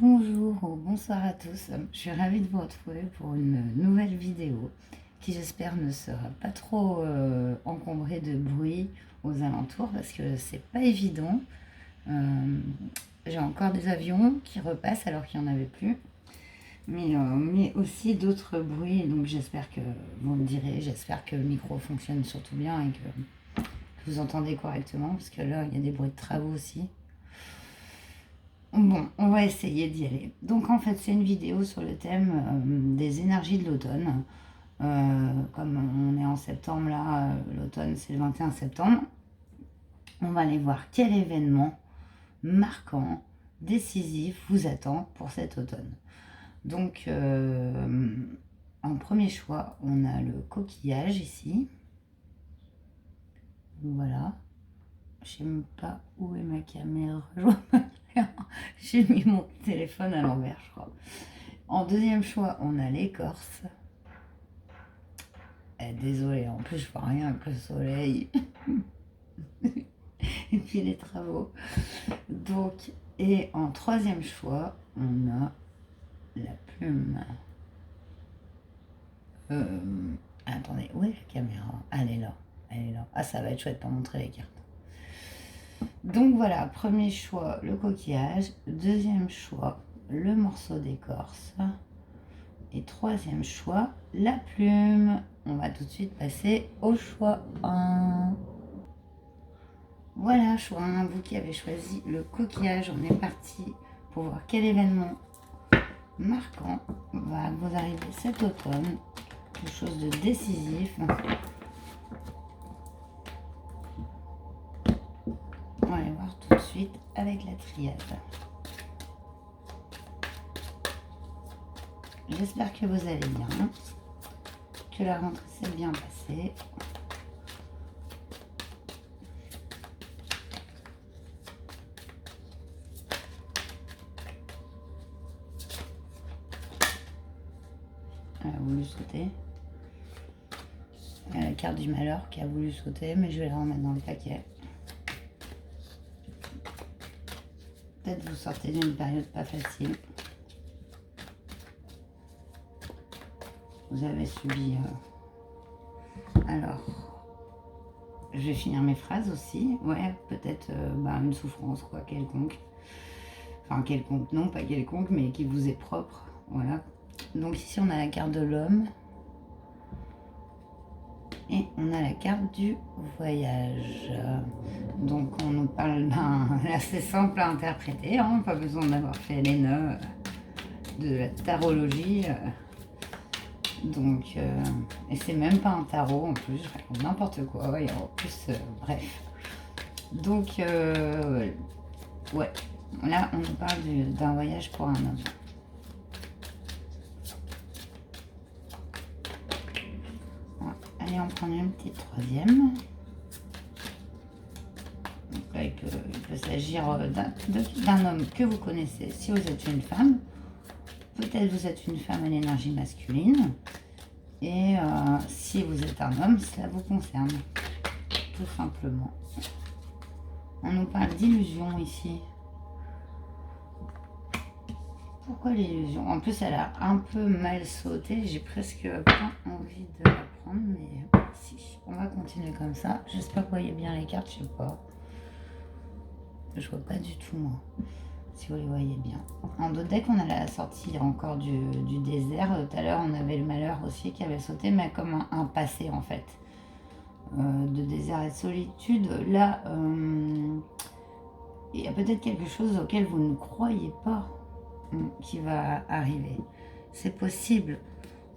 Bonjour ou bonsoir à tous, je suis ravie de vous retrouver pour une nouvelle vidéo qui j'espère ne sera pas trop encombrée de bruit aux alentours parce que c'est pas évident. J'ai encore des avions qui repassent alors qu'il n'y en avait plus, mais aussi d'autres bruits, donc j'espère que vous me direz, j'espère que le micro fonctionne surtout bien et que vous entendez correctement parce que là il y a des bruits de travaux aussi. Bon, on va essayer d'y aller. Donc en fait, c'est une vidéo sur le thème des énergies de l'automne. Comme on est en septembre là, l'automne c'est le 21 septembre. On va aller voir quel événement marquant, décisif vous attend pour cet automne. Donc en premier choix, on a le coquillage ici. Voilà. Je sais même pas où est ma caméra. J'ai mis mon téléphone à l'envers, je crois. En deuxième choix, on a l'écorce. Désolée, en plus je vois rien avec le soleil. Et puis les travaux. Donc, et en troisième choix, on a la plume. Attendez, où est la caméra? Elle est là. Elle est là. Ah, ça va être chouette pour montrer les cartes. Donc voilà, premier choix, le coquillage. Deuxième choix, le morceau d'écorce. Et troisième choix, la plume. On va tout de suite passer au choix 1. Voilà, choix 1, vous qui avez choisi le coquillage, on est parti pour voir quel événement marquant va vous arriver cet automne. Quelque chose de décisif. On va aller voir tout de suite avec la triade. J'espère que vous allez bien, que la rentrée s'est bien passée. Elle a voulu sauter. Il y a la carte du malheur qui a voulu sauter, mais je vais la remettre dans le paquet. Peut-être vous sortez d'une période pas facile. Vous avez subi... Alors, je vais finir mes phrases aussi. Ouais, peut-être une souffrance, quoi, quelconque. Enfin, quelconque, non, pas quelconque, mais qui vous est propre. Voilà. Donc ici, on a la carte de l'homme. Et on a la carte du voyage. Donc on nous parle d'un assez simple à interpréter, hein, pas besoin d'avoir fait les nœuds de la tarologie. Donc, et c'est même pas un tarot en plus, je raconte n'importe quoi, et en plus, bref. Donc, ouais, là on nous parle d'un voyage pour un homme. Allez, on prend une petite troisième. Donc là, il peut s'agir d'un homme que vous connaissez si vous êtes une femme. Peut-être vous êtes une femme à l'énergie masculine. Et si vous êtes un homme, cela vous concerne. Tout simplement. On nous parle d'illusion ici. Pourquoi l'illusion? En plus, elle a un peu mal sauté. J'ai presque pas envie de la prendre, mais si. On va continuer comme ça. J'espère que vous voyez bien les cartes, je sais pas. Je vois pas du tout, moi. Si vous les voyez bien. En d'autres decks, on a la sortie encore du désert. Tout à l'heure, on avait le malheur aussi qui avait sauté, mais comme un passé, en fait. De désert et de solitude. Là, il y a peut-être quelque chose auquel vous ne croyez pas qui va arriver. C'est possible.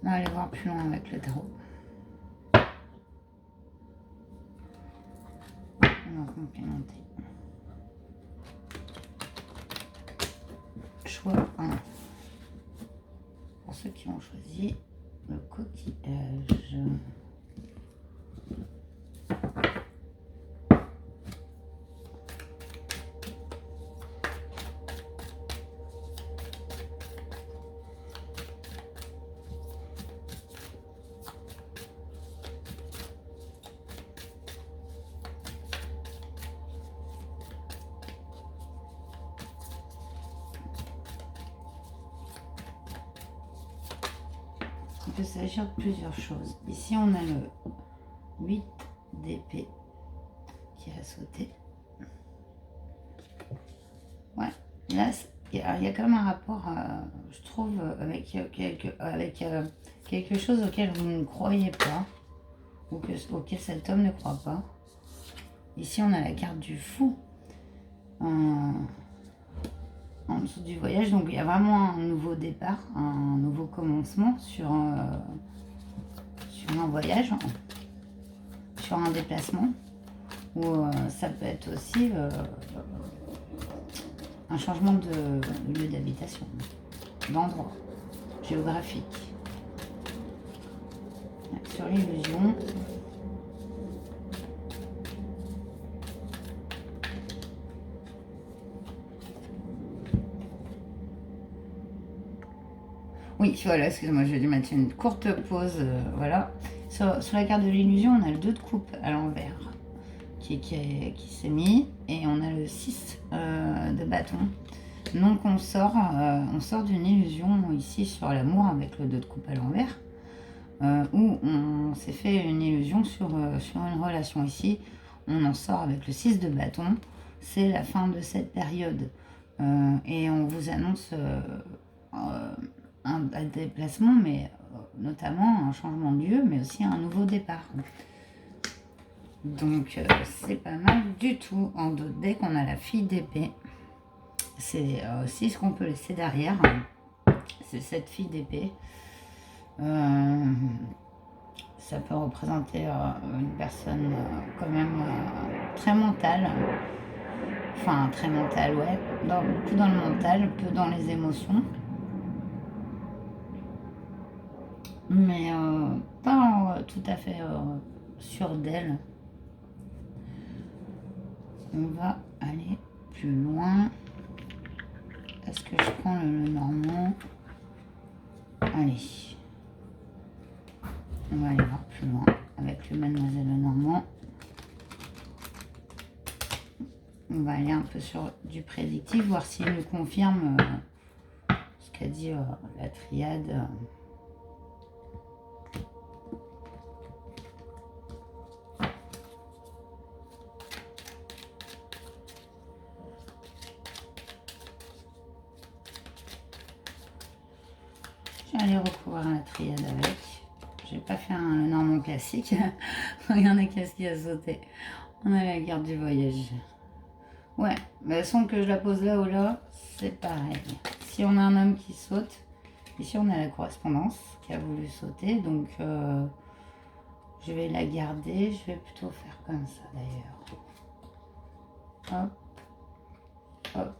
On va aller voir plus loin avec le tarot. On va complémenter. Choix 1. Pour ceux qui ont choisi le coquillage. Il peut s'agir de plusieurs choses. Ici, on a le 8 d'épée qui a sauté. Ouais, là, il y a quand même un rapport, je trouve, avec quelque chose auquel vous ne croyez pas, ou auquel cet homme ne croit pas. Ici, on a la carte du fou en dessous du voyage. Donc, il y a vraiment un nouveau départ, un nouveau commencement sur un voyage, sur un déplacement. Ou ça peut être aussi un changement de lieu d'habitation, d'endroit géographique. Sur l'illusion, oui, voilà, excuse-moi, j'ai dû mettre une courte pause, voilà. Sur la carte de l'illusion, on a le 2 de coupe à l'envers qui s'est mis, et on a le 6 de bâton. Donc on sort d'une illusion ici sur l'amour avec le 2 de coupe à l'envers, où on s'est fait une illusion sur une relation. Ici, on en sort avec le 6 de bâton. C'est la fin de cette période, et on vous annonce un déplacement, mais notamment un changement de lieu, mais aussi un nouveau départ. Donc c'est pas mal du tout. En dos de deck, on a la fille d'épée. C'est aussi ce qu'on peut laisser derrière. C'est cette fille d'épée. Ça peut représenter une personne quand même très mentale. Enfin, très mentale, ouais. Beaucoup dans le mental, peu dans les émotions. Mais pas tout à fait sûre d'elle. On va aller plus loin. Est-ce que je prends le normand? Allez. On va aller voir plus loin avec le mademoiselle Lenormand. On va aller un peu sur du prédictif, voir s'il nous confirme ce qu'a dit la triade. Je vais aller recouvrir la triade avec. J'ai pas fait un Normand classique. Regardez qu'est-ce qui a sauté. On a la garde du voyage. Ouais, mais sans que je la pose là ou là, c'est pareil. Si on a un homme qui saute, ici on a la correspondance qui a voulu sauter, donc je vais la garder. Je vais plutôt faire comme ça d'ailleurs. Hop, hop.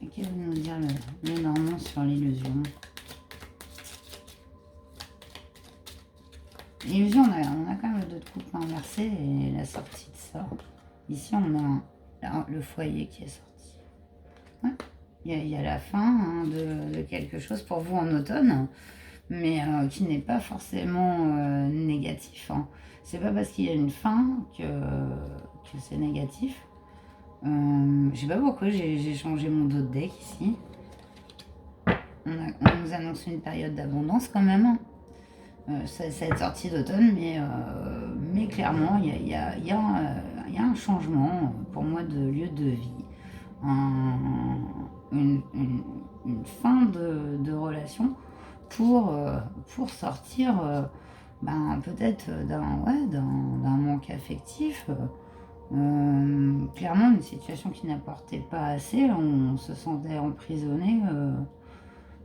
Et qu'est-ce que veut nous dire le Normand sur l'illusion? L'illusion, on a quand même le 2 de coupe inversé et la sortie de ça. Ici, on a le foyer qui est sorti. Ouais. Il y a la fin de quelque chose pour vous en automne, mais qui n'est pas forcément négatif. C'est pas parce qu'il y a une fin que c'est négatif. Je sais pas pourquoi j'ai changé mon dos de deck ici. On nous annonce une période d'abondance quand même. Ça va être sorti d'automne, mais clairement, il y a un changement pour moi de lieu de vie. Une fin de relation pour sortir peut-être d'un manque affectif. Clairement, une situation qui n'apportait pas assez. On se sentait emprisonné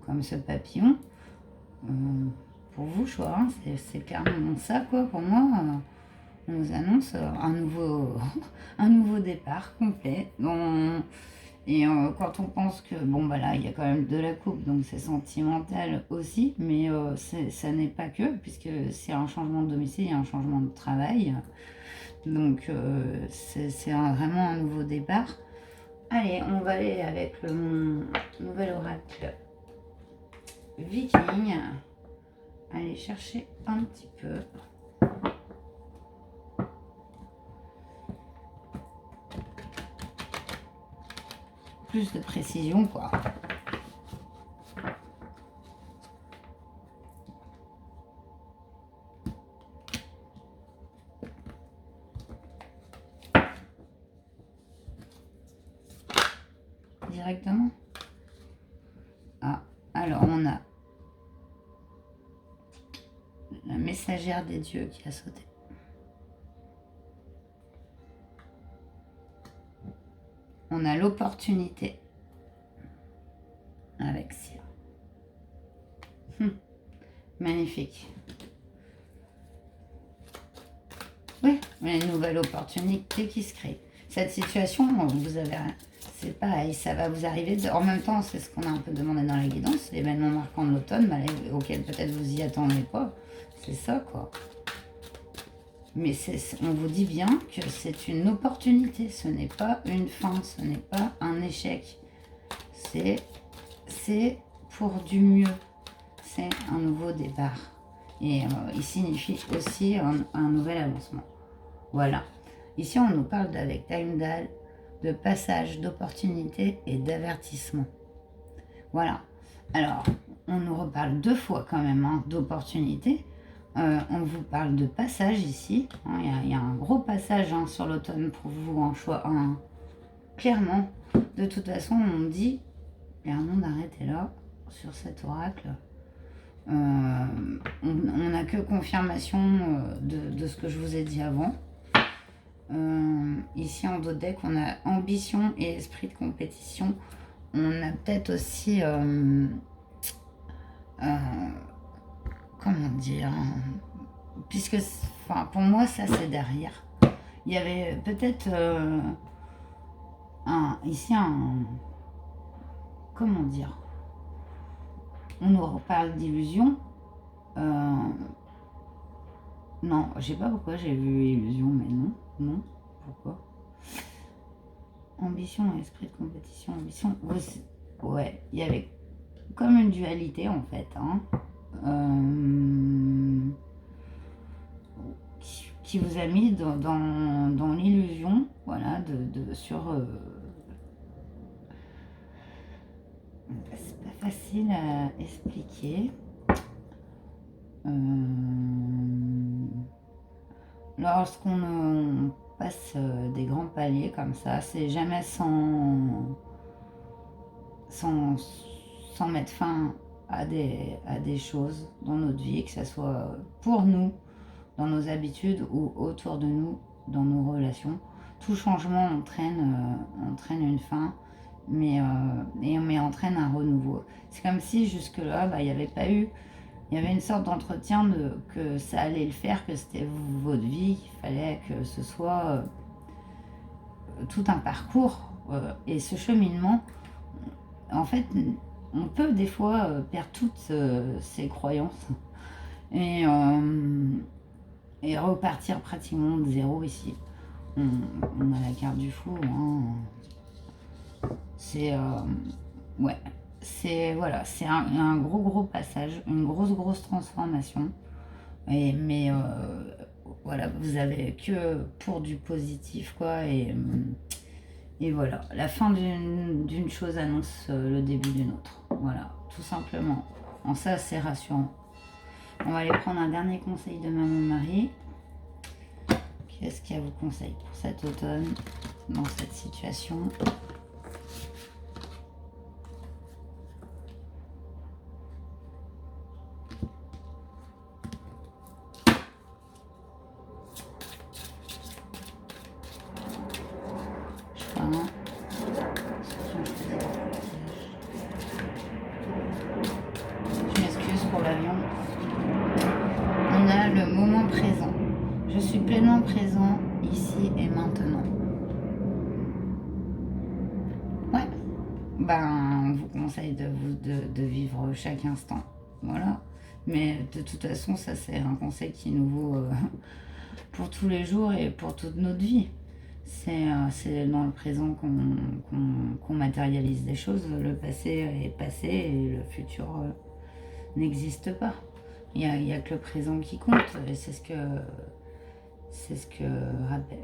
comme ce papillon. Pour vous, je vois, c'est clairement ça, quoi. Pour moi, on nous annonce un nouveau départ complet. Et quand on pense que, bon, bah là, il y a quand même de la coupe, donc c'est sentimental aussi, mais ça n'est pas que, puisque c'est un changement de domicile, il y a un changement de travail. Donc, c'est vraiment un nouveau départ. Allez, on va aller avec mon nouvel oracle Viking. Aller chercher un petit peu. Plus de précision, quoi. directement. Ah, alors on a la messagère des dieux qui a sauté. On a l'opportunité avec Cyr. Magnifique. Oui, une nouvelle opportunité qui se crée. Cette situation, vous avez, c'est pareil, ça va vous arriver. En même temps, c'est ce qu'on a un peu demandé dans la guidance, l'événement marquant de l'automne, auquel peut-être vous y attendez pas. C'est ça, quoi. Mais on vous dit bien que c'est une opportunité, ce n'est pas une fin, ce n'est pas un échec. C'est pour du mieux. C'est un nouveau départ. Et il signifie aussi un nouvel avancement. Voilà. Ici, on nous parle avec Heimdall de passage, d'opportunité et d'avertissement. Voilà. Alors, on nous reparle 2 fois quand même hein, d'opportunité. On vous parle de passage ici. Il y a un gros passage hein, sur l'automne pour vous en choix. Clairement, de toute façon, on dit, clairement d'arrêter là, sur cet oracle. On n'a que confirmation de ce que je vous ai dit avant. Ici en dos deck, on a ambition et esprit de compétition. On a peut-être aussi, comment dire, puisque, enfin, pour moi, ça c'est derrière. Il y avait peut-être ici comment dire, on nous reparle d'illusion. Non, je sais pas pourquoi j'ai vu illusion, mais non, pourquoi? Ambition et esprit de compétition, ambition, ouais, il y avait comme une dualité en fait, hein, qui vous a mis dans l'illusion, voilà, sur... c'est pas facile à expliquer. Lorsqu'on passe des grands paliers comme ça, c'est jamais sans mettre fin à des choses dans notre vie, que ce soit pour nous, dans nos habitudes ou autour de nous, dans nos relations. Tout changement entraîne une fin, mais entraîne un renouveau. C'est comme si jusque-là, il n'y avait pas eu... Il y avait une sorte d'entretien que ça allait le faire, que c'était votre vie, qu'il fallait que ce soit tout un parcours. Et ce cheminement, en fait, on peut des fois perdre toutes ses croyances et repartir pratiquement de zéro ici. On a la carte du fou. Hein. C'est... ouais. Voilà, c'est un gros passage, une grosse transformation. Mais voilà, vous avez que pour du positif, quoi. Et voilà, la fin d'une chose annonce le début d'une autre. Voilà, tout simplement. En ça, c'est rassurant. On va aller prendre un dernier conseil de Maman Marie. Qu'est-ce qu'elle vous conseille pour cet automne, dans cette situation ? Je m'excuse pour l'avion. On a le moment présent. Je suis pleinement présent ici et maintenant. Ouais. On vous conseille de vivre chaque instant. Voilà. Mais de toute façon, ça c'est un conseil qui nous vaut pour tous les jours et pour toute notre vie. C'est dans le présent qu'on matérialise des choses. Le passé est passé et le futur n'existe pas. Il n'y a que le présent qui compte. Et c'est ce que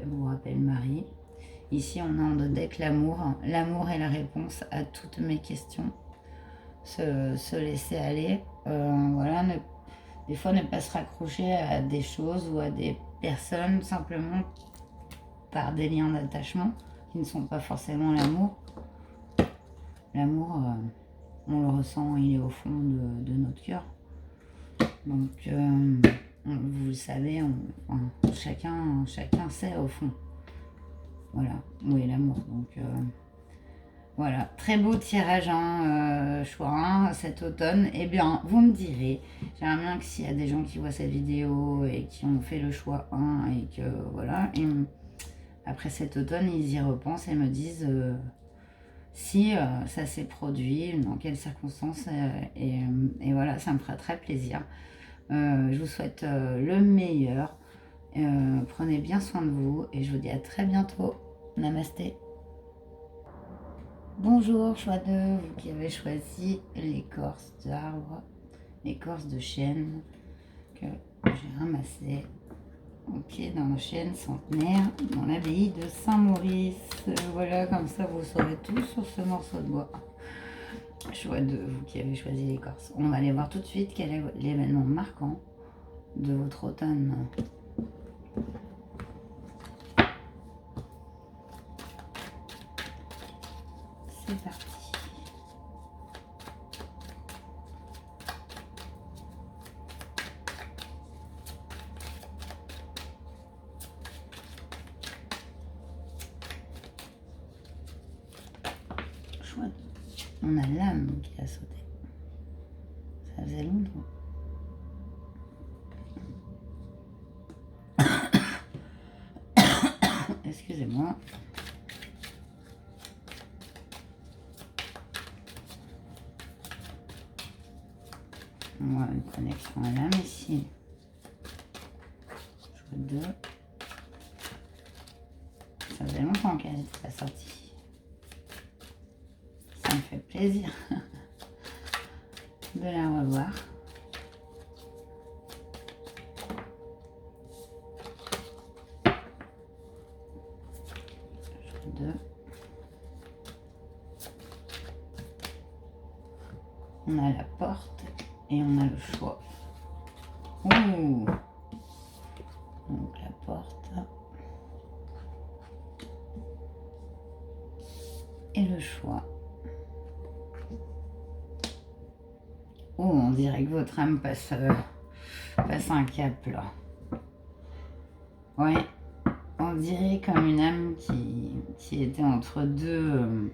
vous rappelle Marie. Ici, on a en deck l'amour. L'amour est la réponse à toutes mes questions. Se laisser aller. Voilà, des fois, ne pas se raccrocher à des choses ou à des personnes simplement par des liens d'attachement qui ne sont pas forcément l'amour. L'amour, on le ressent, il est au fond de notre cœur. Donc, vous le savez, chacun sait au fond. Voilà, où est l'amour. Donc, voilà, très beau tirage, choix 1 cet automne. Eh bien, vous me direz, j'aimerais bien que s'il y a des gens qui voient cette vidéo et qui ont fait le choix 1 et que, voilà, après cet automne, ils y repensent et me disent si ça s'est produit, dans quelles circonstances, et voilà, ça me fera très plaisir. Je vous souhaite le meilleur. Prenez bien soin de vous et je vous dis à très bientôt. Namasté. Bonjour, choix 2, vous qui avez choisi l'écorce d'arbre, l'écorce de chêne que j'ai ramassée au pied d'un chêne centenaire dans l'abbaye de Saint-Maurice. Voilà, comme ça vous saurez tout sur ce morceau de bois. Choix 2, vous qui avez choisi l'écorce. On va aller voir tout de suite quel est l'événement marquant de votre automne. C'est parti. Chouette. On a l'âme qui a sauté. Ça faisait longtemps. Excusez-moi. On voit une connexion à l'âme ici. Choix 2. Ça faisait longtemps qu'elle n'était pas sortie. Ça me fait plaisir de la revoir. Choix 2. On a la porte et on a le choix. Ouh. Donc la porte et le choix. Oh, on dirait que votre âme passe un cap là. Ouais, on dirait comme une âme qui était entre deux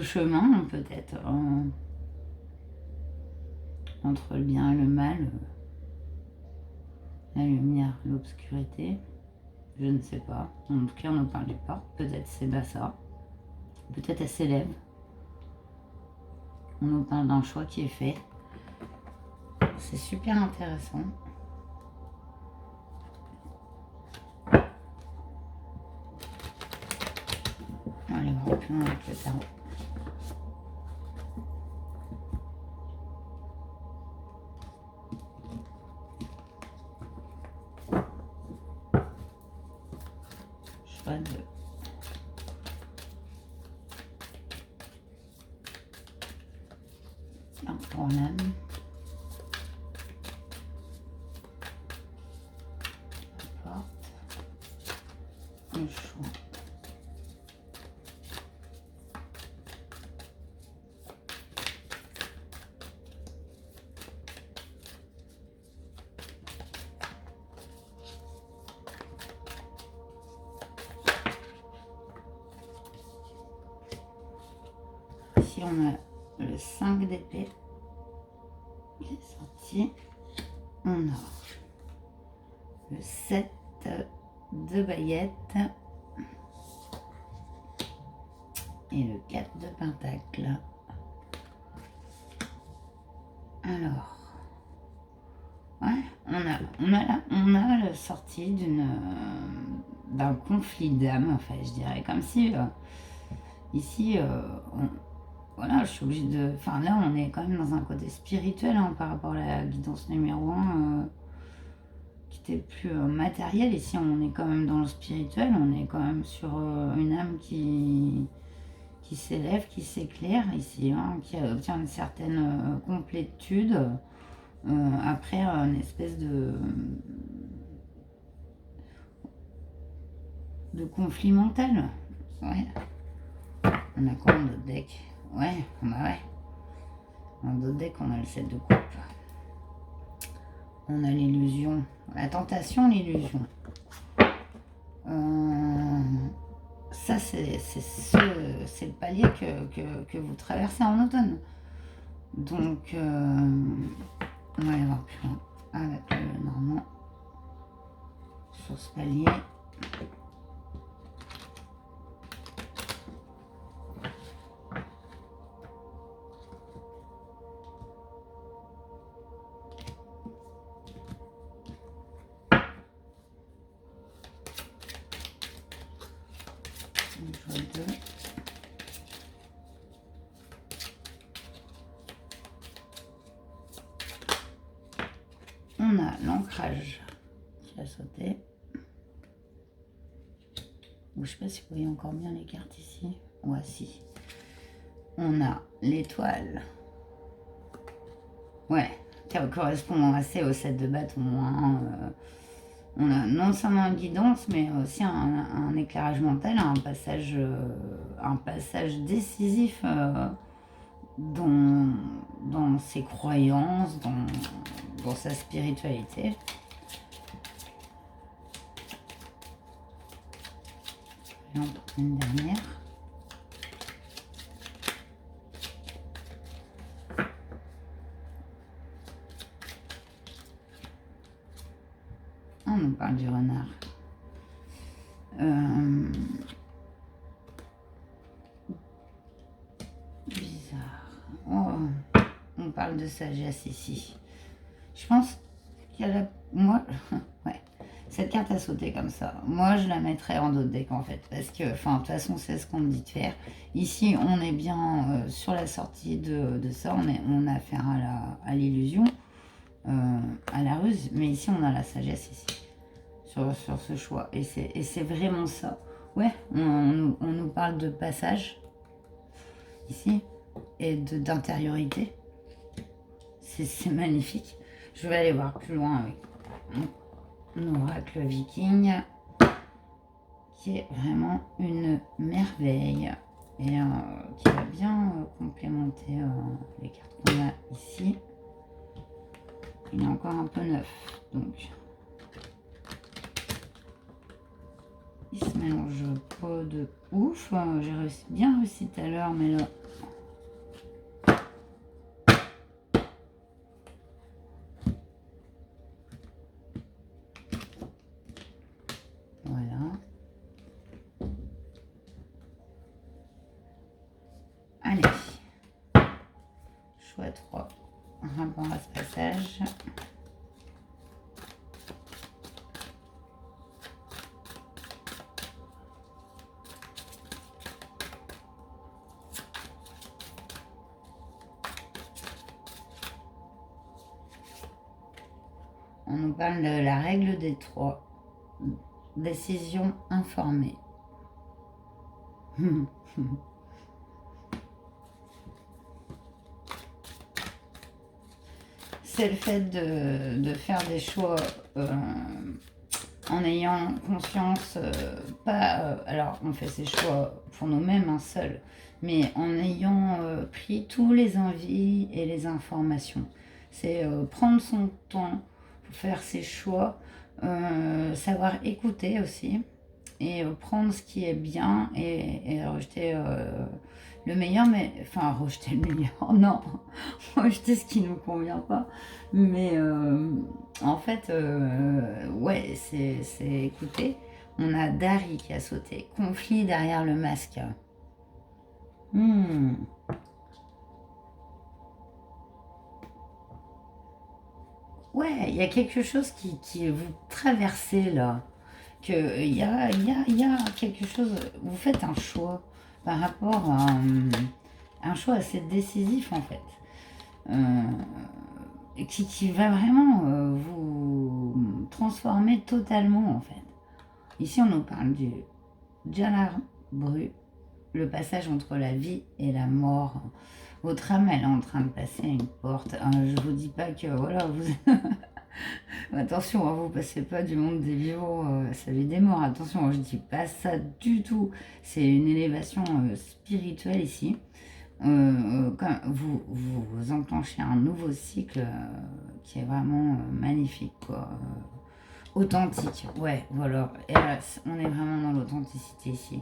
chemins peut-être. Entre le bien et le mal, la lumière, l'obscurité, je ne sais pas. En tout cas, on ne parlait pas. Peut-être c'est ça. Peut-être elle s'élève. On nous parle d'un choix qui est fait. C'est super intéressant. On va aller voir plus loin avec le tarot. Choix 2. Pour l'âme. La porte. Le choix. Ici on a le 5 d'épée qui est sorti. On a le 7 de baguettes et le 4 de pentacle. Alors, ouais, on a la sortie d'un conflit d'âme, en fait, je dirais, comme si ici, voilà, je suis obligée de... Enfin, là, on est quand même dans un côté spirituel par rapport à la guidance numéro 1, qui était plus matériel. Ici, on est quand même dans le spirituel, on est quand même sur une âme qui s'élève, qui s'éclaire ici, qui obtient une certaine complétude après une espèce de conflit mental. Ouais. On a quoi en d'autres deck? Ouais, bah ouais. En d'autres decks, on a le 7 de coupe. On a l'illusion. La tentation, l'illusion. Ça, c'est le palier que vous traversez en automne. Donc, on va aller voir plus loin avec le Normand sur ce palier. Je vois deux. On a l'ancrage qui a sauté. Je ne sais pas si vous voyez encore bien les cartes ici. Ouais, si. On a l'étoile. Ouais, qui correspond assez au 7 de bâton. Hein. On a non seulement une guidance, mais aussi un éclairage mental, un passage décisif dans ses croyances, dans sa spiritualité. Et on prend une dernière. On nous parle du renard. Bizarre. Oh, on parle de sagesse ici. Je pense qu'il y a moi, ouais, cette carte a sauté comme ça. Moi, je la mettrais en d'autres decks en fait. Parce que, enfin, de toute façon, c'est ce qu'on me dit de faire. Ici, on est bien sur la sortie de ça. On a affaire à l'illusion, à la ruse. Mais ici, on a la sagesse ici. Sur ce choix. Et c'est vraiment ça. Ouais, on nous parle de passage ici et d'intériorité. C'est magnifique. Je vais aller voir plus loin avec l'oracle viking qui est vraiment une merveille et qui va bien complémenter les cartes qu'on a ici. Il est encore un peu neuf, donc il se mélange pas de ouf. J'ai bien réussi tout à l'heure, mais là... Voilà. Allez. Choix 3. Rapport à ce passage. On nous parle de la règle des 3. Décision informée. C'est le fait de faire des choix en ayant conscience, alors on fait ses choix pour nous-mêmes, un seul, mais en ayant pris tous les envies et les informations. C'est prendre son temps pour faire ses choix, savoir écouter aussi, et prendre ce qui est bien et rejeter le meilleur, mais enfin rejeter le meilleur, non, rejeter ce qui ne nous convient pas, mais en fait, ouais, c'est écouter. On a Dari qui a sauté, conflit derrière le masque. Ouais, il y a quelque chose qui vous traversez là. Il y a quelque chose, vous faites un choix par rapport à un choix assez décisif en fait, qui va vraiment vous transformer totalement en fait. Ici on nous parle du Jalar Bru, le passage entre la vie et la mort. Votre âme elle est en train de passer à une porte. Je vous dis pas que voilà, Attention, hein, vous passez pas du monde des vivants à celui des morts. Attention, je dis pas ça du tout. C'est une élévation spirituelle ici. Quand vous enclenchez un nouveau cycle qui est vraiment magnifique, quoi. Authentique, ouais, voilà. Et là, on est vraiment dans l'authenticité ici.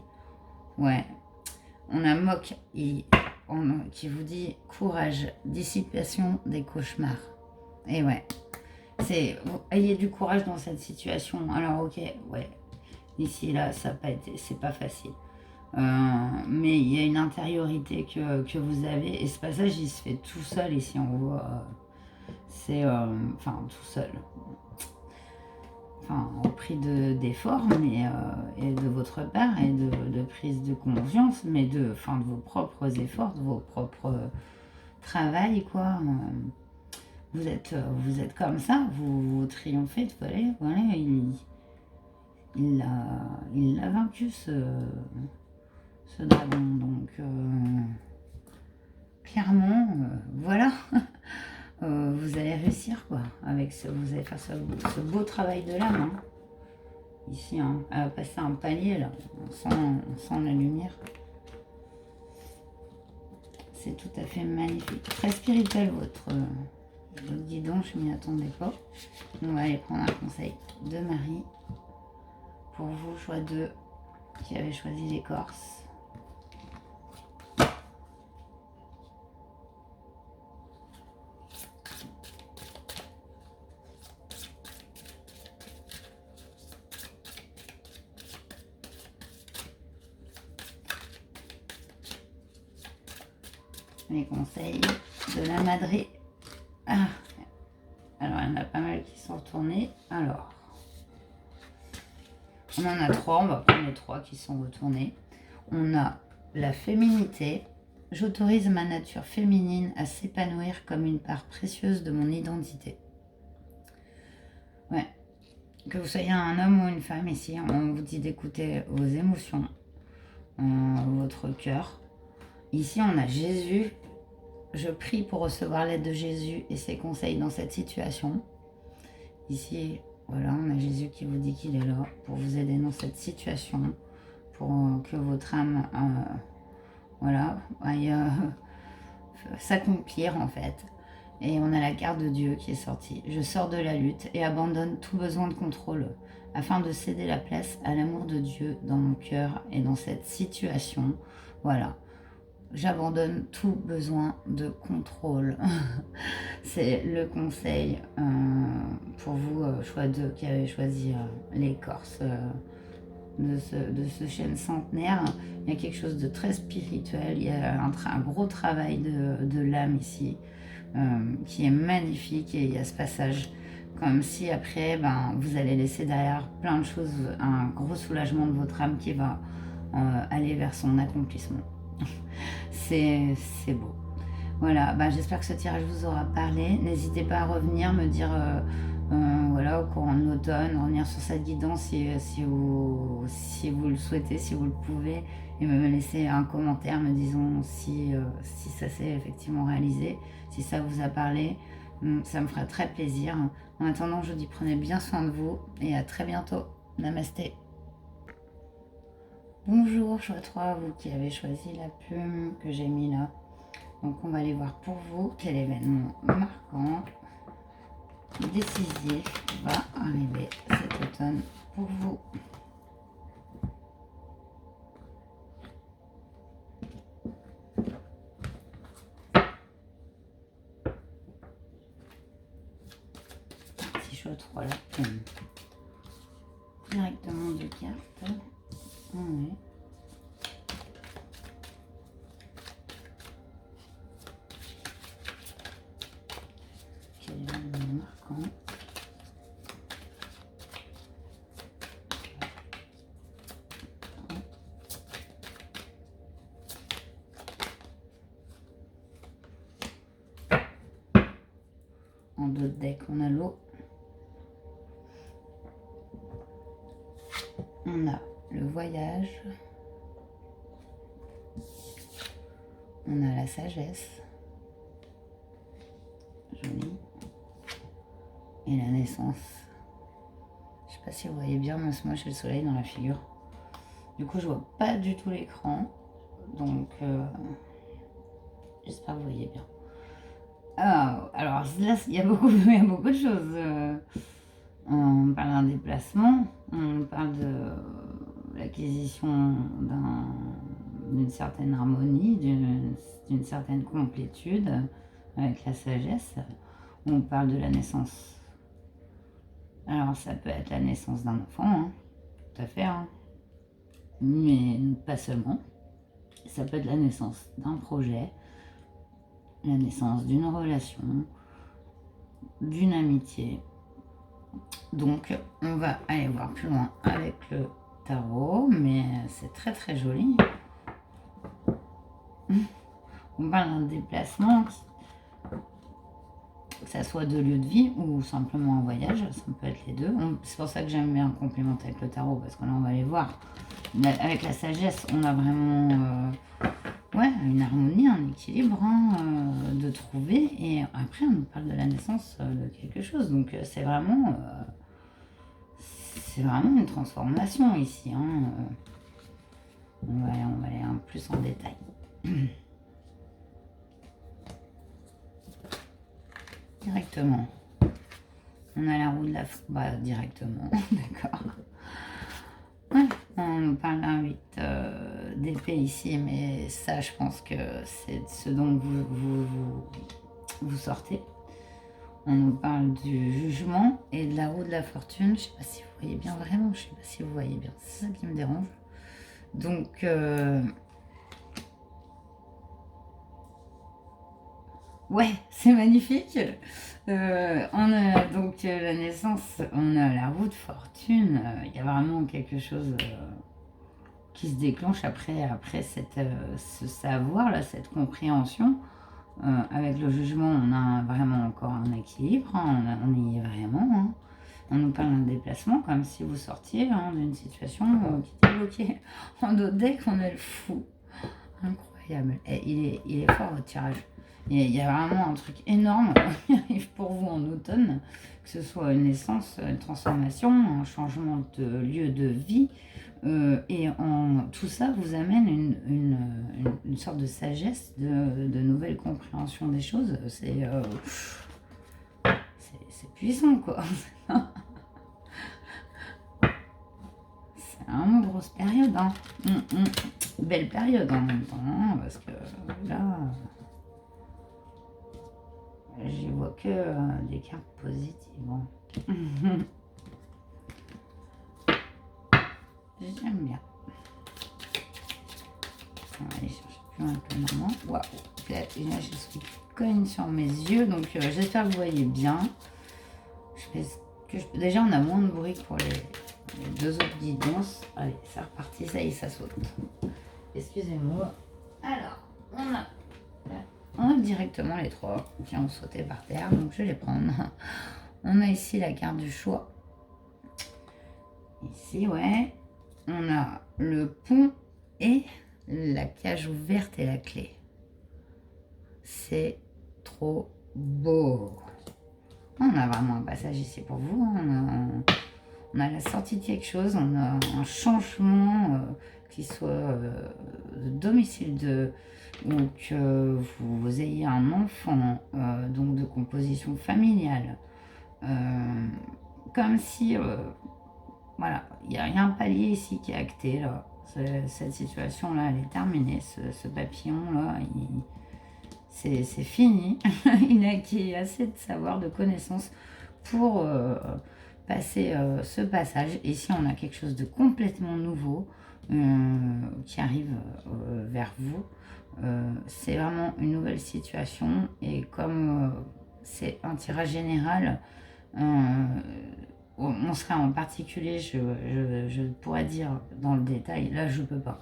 Ouais. On a Moque qui vous dit courage, dissipation des cauchemars. Et ouais. Ayez du courage dans cette situation. Alors ok, ouais. Ici, là, ça n'a pas été, c'est pas facile. Mais il y a une intériorité que vous avez. Et ce passage, il se fait tout seul ici, on voit. C'est, enfin, tout seul. Enfin, au prix d'efforts, mais et de votre part, et de prise de conscience, mais de vos propres efforts, de vos propres travail, quoi. Vous êtes comme ça, vous triomphez, voilà, il a vaincu ce dragon, donc clairement, voilà. Vous allez réussir, quoi, avec vous allez faire ce beau travail de l'âme, hein. Ici, hein, à passer un palier, là, on sent la lumière. C'est tout à fait magnifique, très spirituel votre guidon, je m'y attendais pas. On va aller prendre un conseil de Marie pour vous, choix 2, qui avez choisi l'écorce. Les conseils de la Madré. Ah. Alors, il y en a pas mal qui sont retournés. Alors, on en a 3. On va prendre les 3 qui sont retournés. On a la féminité. J'autorise ma nature féminine à s'épanouir comme une part précieuse de mon identité. Ouais. Que vous soyez un homme ou une femme ici, on vous dit d'écouter vos émotions, votre cœur. Ici, on a Jésus. Je prie pour recevoir l'aide de Jésus et ses conseils dans cette situation. Ici, voilà, on a Jésus qui vous dit qu'il est là pour vous aider dans cette situation, pour que votre âme, voilà, aille s'accomplir en fait. Et on a la carte de Dieu qui est sortie. Je sors de la lutte et abandonne tout besoin de contrôle afin de céder la place à l'amour de Dieu dans mon cœur et dans cette situation. Voilà. J'abandonne tout besoin de contrôle. C'est le conseil pour vous, choix 2, qui avez choisi l'écorce de ce chêne centenaire. Il y a quelque chose de très spirituel, il y a un gros travail de l'âme ici qui est magnifique, et il y a ce passage comme si après vous allez laisser derrière plein de choses, un gros soulagement de votre âme qui va aller vers son accomplissement. C'est beau. Voilà, j'espère que ce tirage vous aura parlé. N'hésitez pas à revenir me dire, voilà, au courant de l'automne, revenir sur cette guidance si vous le souhaitez, si vous le pouvez, et me laisser un commentaire me disant si ça s'est effectivement réalisé, si ça vous a parlé. Ça me fera très plaisir. En attendant, je vous dis prenez bien soin de vous et à très bientôt. Namasté. Bonjour, choix 3, vous qui avez choisi la plume que j'ai mis là. Donc on va aller voir pour vous quel événement marquant, décisif va arriver cet automne pour vous. Petit choix 3, la plume. Directement de cartes. Ouais. Quel événement marquant. En d'autres decks, on a l'eau. On a le voyage. On a la sagesse. Joli. et la naissance. Je sais pas si vous voyez bien, mais moi j'ai le soleil dans la figure. Du coup, je vois pas du tout l'écran. Donc, j'espère que vous voyez bien. Alors là, il y a beaucoup de choses. On parle d'un déplacement, on parle de l'acquisition d'une certaine harmonie, d'une certaine complétude avec la sagesse. On parle de la naissance. Alors ça peut être la naissance d'un enfant, hein, tout à fait, hein, mais pas seulement. Ça peut être la naissance d'un projet, la naissance d'une relation, d'une amitié. Donc, on va aller voir plus loin avec le tarot, mais c'est très très joli. On parle d'un déplacement, que ça soit de lieu de vie ou simplement un voyage, ça peut être les deux. C'est pour ça que j'aime bien complémenter avec le tarot, parce que là, on va aller voir. Avec la sagesse, on a vraiment une harmonie, un équilibre de trouver. Et après, on nous parle de la naissance de quelque chose. Donc, c'est vraiment une transformation ici. On va aller un peu plus en détail. Directement. On a la roue de la... directement, d'accord. Ouais, on nous parle d'un 8 d'épée ici, mais ça, je pense que c'est ce dont vous sortez. On nous parle du jugement et de la roue de la fortune. Je ne sais pas si vous voyez bien, vraiment, je ne sais pas si vous voyez bien. C'est ça qui me dérange. Donc, ouais, c'est magnifique. On a donc la naissance, on a la roue de fortune. Il y a vraiment quelque chose qui se déclenche après ce savoir, là, cette compréhension. Avec le jugement, on a vraiment encore un équilibre, on y est vraiment. On nous parle d'un déplacement, comme si vous sortiez d'une situation qui était bloquée. En d'autres decks, on a le fou. Incroyable. Et il est fort votre tirage. Il y a vraiment un truc énorme qui arrive pour vous en automne, que ce soit une naissance, une transformation, un changement de lieu de vie. Et tout ça vous amène une sorte de sagesse, de nouvelle compréhension des choses. C'est puissant, quoi. C'est vraiment grosse période. Belle période en même temps, parce que là... J'y vois que des cartes positives. J'aime bien. On va aller chercher plus loin que normalement. Waouh! Là, je suis cogne sur mes yeux, donc j'espère que vous voyez bien. Déjà, on a moins de bruit que pour les deux autres guidances. Allez, c'est reparti, ça y est, ça saute. Excusez-moi. Alors, on a directement les trois qui ont sauté par terre, donc je vais les prendre. On a ici la carte du choix. Ici, ouais. On a le pont et la cage ouverte et la clé. C'est trop beau. On a vraiment un passage ici pour vous. On a la sortie de quelque chose. On a un changement qui soit de domicile ou que vous ayez un enfant, donc de composition familiale. Comme si, voilà, il y a un palier ici qui est acté, là. Cette situation-là, elle est terminée. Ce papillon-là, c'est fini. Il a acquis assez de savoir, de connaissances pour passer ce passage. Ici, on a quelque chose de complètement nouveau qui arrive vers vous. C'est vraiment une nouvelle situation. Et comme c'est un tirage général, on serait en particulier, je pourrais dire dans le détail, là je peux pas.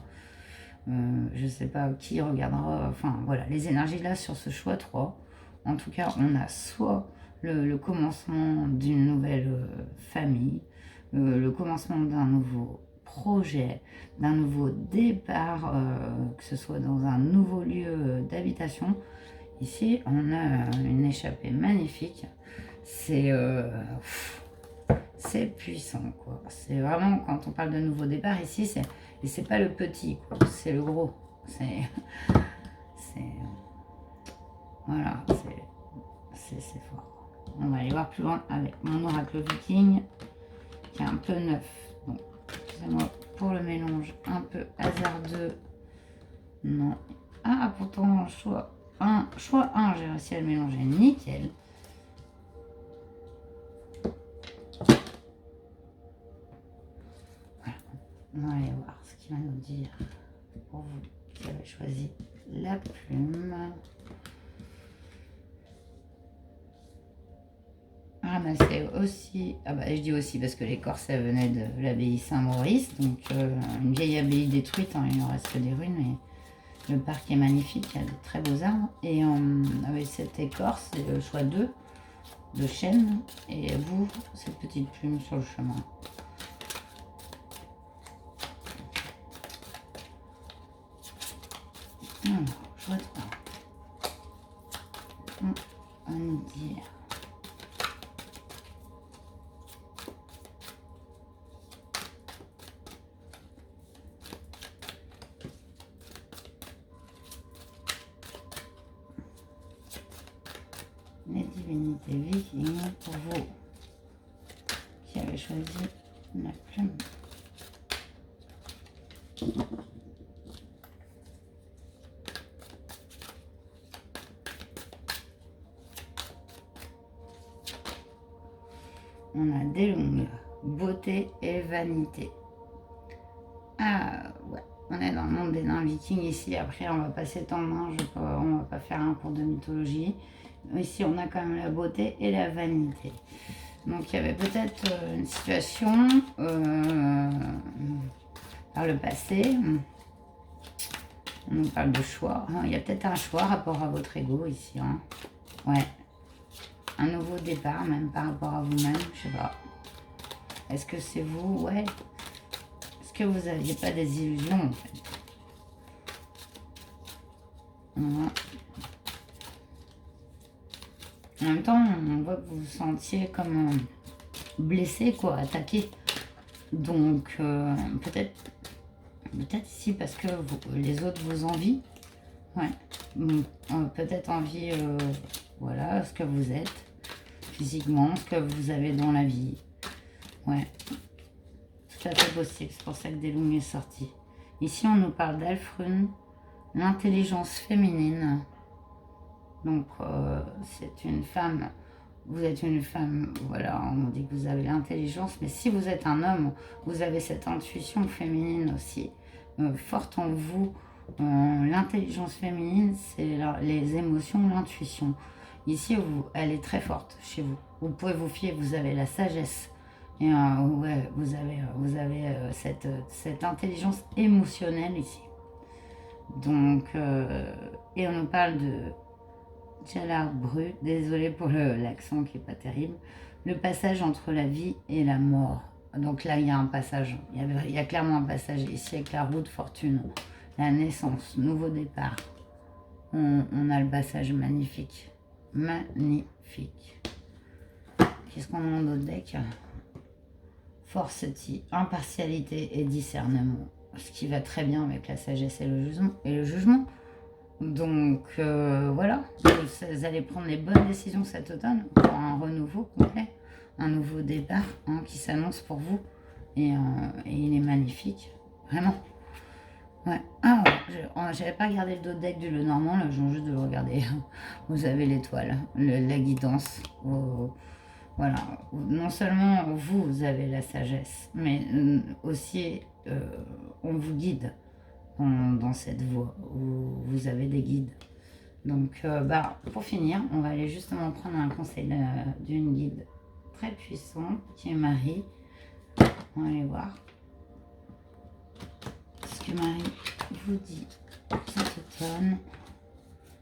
Je sais pas qui regardera, enfin voilà, les énergies là sur ce choix 3. En tout cas, on a soit le commencement d'une nouvelle famille, le commencement d'un nouveau projet, d'un nouveau départ, que ce soit dans un nouveau lieu d'habitation. Ici, on a une échappée magnifique. c'est puissant, quoi. C'est vraiment, quand on parle de nouveau départ ici, c'est pas le petit, quoi. C'est le gros. Voilà, c'est fort. On va aller voir plus loin avec mon oracle viking, qui est un peu neuf. Bon, excusez-moi pour le mélange un peu hasardeux. Non. Ah, pourtant, choix 1, j'ai réussi à le mélanger. Nickel. Voilà. On va aller voir ce qu'il va nous dire pour vous qui avez choisi la plume. Ramasser aussi, ah bah je dis aussi parce que l'écorce elle venait de l'abbaye Saint-Maurice, donc une vieille abbaye détruite, hein, il ne reste que des ruines, mais le parc est magnifique, il y a de très beaux arbres. Et avec cette écorce, c'est le choix 2 de chêne, et vous, cette petite plume sur le chemin. Alors, choix 3. On va nous dire. Les divinités vikings pour vous qui avez choisi la plume. On a des longues, beauté et vanité. Ah ouais, on est dans le monde des nains vikings ici. Après, on va pas s'étendre, hein, on va pas faire un cours de mythologie. Ici, on a quand même la beauté et la vanité. Donc, il y avait peut-être une situation par le passé. On nous parle de choix. Il y a peut-être un choix rapport à votre ego ici. Hein. Ouais. Un nouveau départ, même par rapport à vous-même. Je sais pas. Est-ce que c'est vous? Ouais. Est-ce que vous n'aviez pas des illusions en fait? Voilà. En même temps, on voit que vous vous sentiez comme blessé, quoi, attaqué. Donc, peut-être ici parce que les autres vous envient. Ouais. Peut-être envie, voilà, ce que vous êtes, physiquement, ce que vous avez dans la vie. Ouais. Tout à fait possible. C'est pour ça que Delung est sorti. Ici, on nous parle d'Alfrune, l'intelligence féminine. Donc, c'est une femme, vous êtes une femme, voilà, on dit que vous avez l'intelligence, mais si vous êtes un homme, vous avez cette intuition féminine aussi, forte en vous. L'intelligence féminine, c'est les émotions, l'intuition. Ici, elle est très forte chez vous. Vous pouvez vous fier, vous avez la sagesse. Et ouais, vous avez cette intelligence émotionnelle ici. Donc, et on nous parle de Jalard Bru, désolé pour l'accent qui n'est pas terrible, le passage entre la vie et la mort. Donc là, il y a un passage, il y a clairement un passage ici avec la roue de fortune, la naissance, nouveau départ. On a le passage magnifique, magnifique. Qu'est-ce qu'on a dans notre deck? Forcetie, impartialité et discernement, ce qui va très bien avec la sagesse et le jugement. Donc voilà, vous allez prendre les bonnes décisions cet automne pour un renouveau complet, un nouveau départ qui s'annonce pour vous. Et il est magnifique, vraiment. Ouais. Ah, j'avais pas regardé le dos de deck du Lenormand, là, je viens juste de le regarder. Vous avez l'étoile, la guidance. Voilà, non seulement vous avez la sagesse, mais aussi on vous guide dans cette voie où vous avez des guides. Donc, pour finir, on va aller justement prendre un conseil d'une guide très puissante qui est Marie. On va aller voir ce que Marie vous dit cet automne.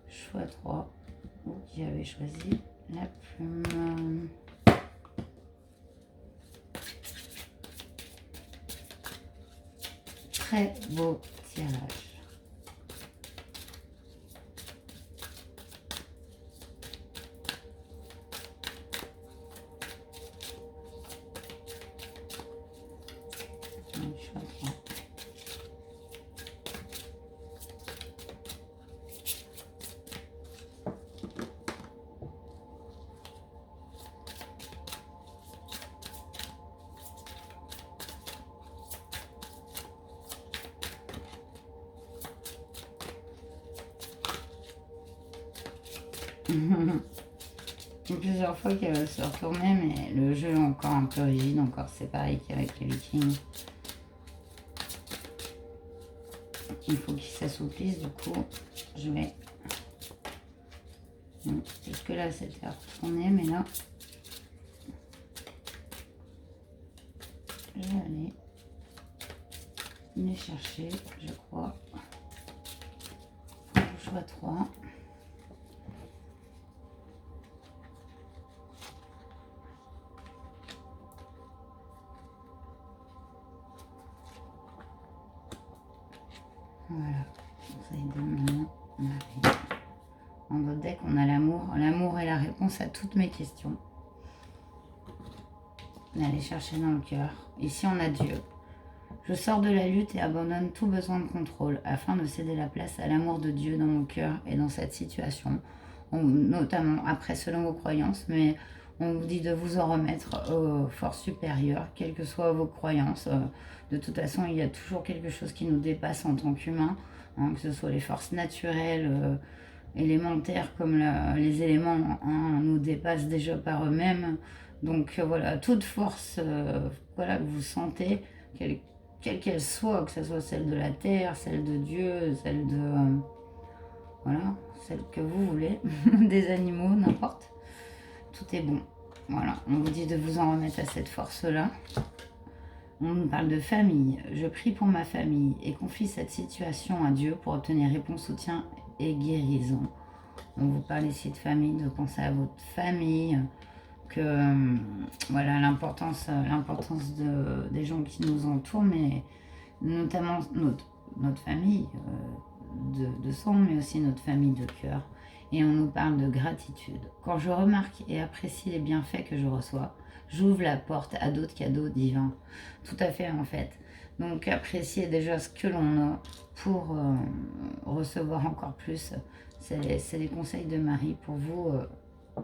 Choix 3, vous qui avez choisi la plume. Très beau tirage. Plusieurs fois qu'elle va se retourner, mais le jeu est encore un peu rigide, encore c'est pareil qu'avec les Vikings. Il faut qu'il s'assouplisse, du coup, je vais... Jusque là, c'était retourné, mais là, je vais aller les chercher, je crois. Faut que je sois 3. Voilà, vous avez deux moments. En votre deck, on a l'amour. L'amour est la réponse à toutes mes questions. Allez chercher dans le cœur. Ici, on a Dieu. Je sors de la lutte et abandonne tout besoin de contrôle afin de céder la place à l'amour de Dieu dans mon cœur et dans cette situation. Notamment après, selon vos croyances, mais on vous dit de vous en remettre aux forces supérieures, quelles que soient vos croyances. De toute façon, il y a toujours quelque chose qui nous dépasse en tant qu'humain, hein, que ce soit les forces naturelles, élémentaires comme les éléments nous dépassent déjà par eux-mêmes. Donc voilà, toute force voilà, que vous sentez, quelle qu'elle soit, que ce soit celle de la terre, celle de Dieu, celle de... voilà, celle que vous voulez, des animaux, n'importe. Tout est bon. Voilà, on vous dit de vous en remettre à cette force-là. On nous parle de famille. Je prie pour ma famille et confie cette situation à Dieu pour obtenir réponse, soutien et guérison. On vous parle ici de famille, de penser à votre famille, que voilà l'importance des gens qui nous entourent, mais notamment notre famille de sang, mais aussi notre famille de cœur. Et on nous parle de gratitude. Quand je remarque et apprécie les bienfaits que je reçois, j'ouvre la porte à d'autres cadeaux divins. Tout à fait, en fait. Donc, apprécier déjà ce que l'on a pour recevoir encore plus. C'est les conseils de Marie pour vous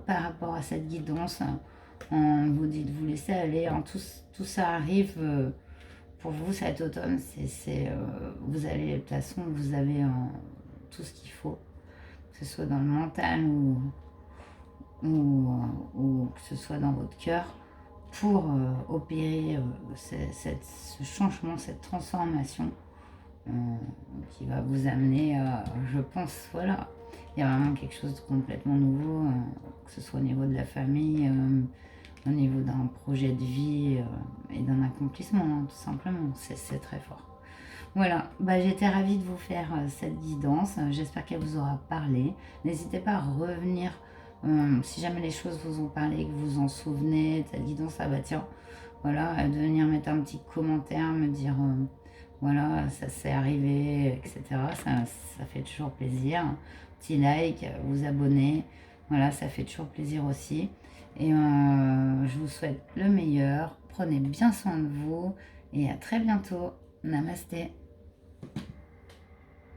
par rapport à cette guidance. On vous dit de vous laisser aller. Tout ça arrive pour vous cet automne. Vous allez, de toute façon, vous avez tout ce qu'il faut, que ce soit dans le mental ou que ce soit dans votre cœur, pour opérer ce changement, cette transformation qui va vous amener, je pense, voilà, il y a vraiment quelque chose de complètement nouveau, que ce soit au niveau de la famille, au niveau d'un projet de vie et d'un accomplissement, hein, tout simplement, c'est très fort. Voilà, j'étais ravie de vous faire cette guidance. J'espère qu'elle vous aura parlé. N'hésitez pas à revenir si jamais les choses vous ont parlé, que vous en souvenez de cette guidance. Ah bah tiens, voilà, de venir mettre un petit commentaire, me dire voilà, ça s'est arrivé, etc. Ça fait toujours plaisir. Petit like, vous abonner, voilà, ça fait toujours plaisir aussi. Et je vous souhaite le meilleur. Prenez bien soin de vous et à très bientôt. Namasté.